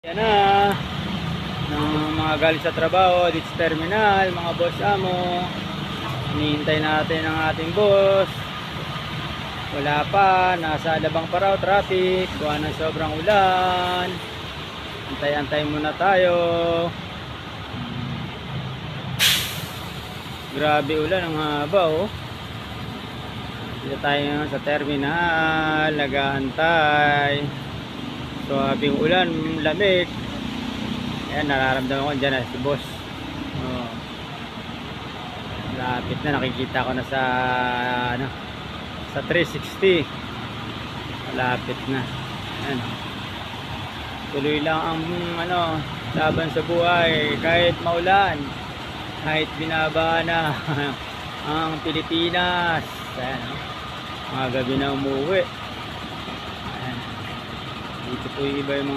Yan na, ng mga galing sa trabaho, dito sa terminal, mga boss amo. Hinihintay natin ang ating boss. Wala pa, nasa labang pa raw, traffic, gawa ng sobrang ulan. Antay-antay muna tayo. Grabe ulan, ang haba oh. Dito tayo sa terminal, nag-aantay. So habing ulan, lamig. Ayan, nararamdaman ko dyan si boss. Oh. Lapit na, nakikita ko na sa ano, sa 360. Malapit na. Ayan. Tuloy lang ang ano, laban sa buhay kahit maulan, kahit binaba na ang Pilipinas. Ayan, mga gabi na umuwi. Ayan. Dito po yung iba yung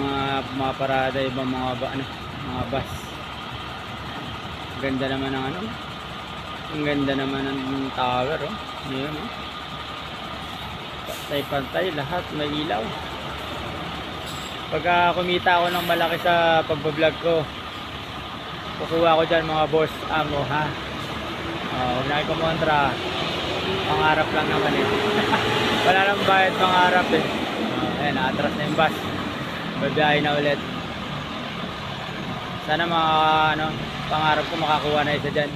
mga parada, ibang mga bus. Ganda naman ng ano, ang ganda naman ng tower oh. Yun oh. Pantay-pantay lahat, may ilaw. Pagka kumita ako ng malaki sa pagbablog ko, kukuha ko dyan mga boss amo ha. Huwag na kayo kumontra, pangarap lang naman eh. Wala nang bayad, pangarap eh. Ayan, atras na yung bus, babiyahe na ulit. Sana mga ano, pangarap ko makakuha na isa dyan.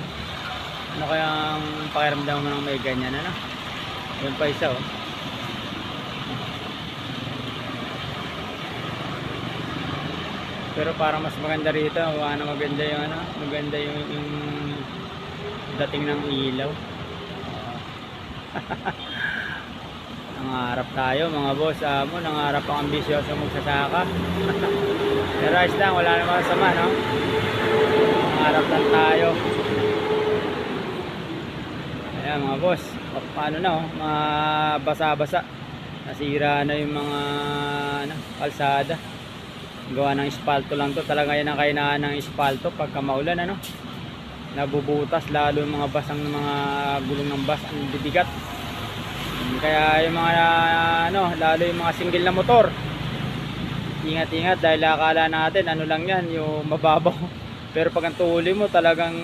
Ano kayang pakiramdam mo ng may ganyan ano? Yun pa isa oh. Pero parang mas maganda rito, ano, maganda yung ano, maganda yung dating ng ilaw. Nangarap tayo mga boss amo, nangarap ang ambisyoso magsasaka. Pero ayos lang, wala namang sama no. Nangarap lang tayo. Ayan mga boss, paano na oh, mga basa-basa. Nasira na yung mga ano, kalsada. Gawa ng espalto lang to, talaga yan ang kainaan ng espalto pagka maulan ano. Nabubutas lalo yung mga basang mga gulong ng bus, ang bibigat. Kaya yung mga ano, lalo yung mga single na motor, ingat-ingat dahil akala natin ano lang yan, yung mababaw. Pero pag ang tuhuli mo talagang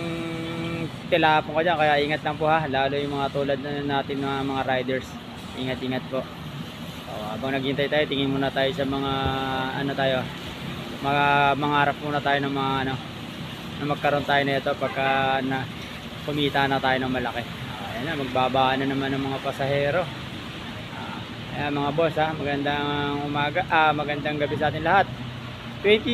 tilapon ka dyan, kaya ingat lang po ha, lalo yung mga tulad na natin mga riders. Ingat-ingat po. So, habang naghihintay tayo, tingin muna tayo sa mga ano tayo, mangarap muna tayo ng mga ano, na magkaroon tayo nito pagka na kumita na tayo ng malaki. Ayan na, magbabaan na naman ng mga pasahero. Ayan mga boss ha, magandang umaga, magandang gabi sa atin lahat. 20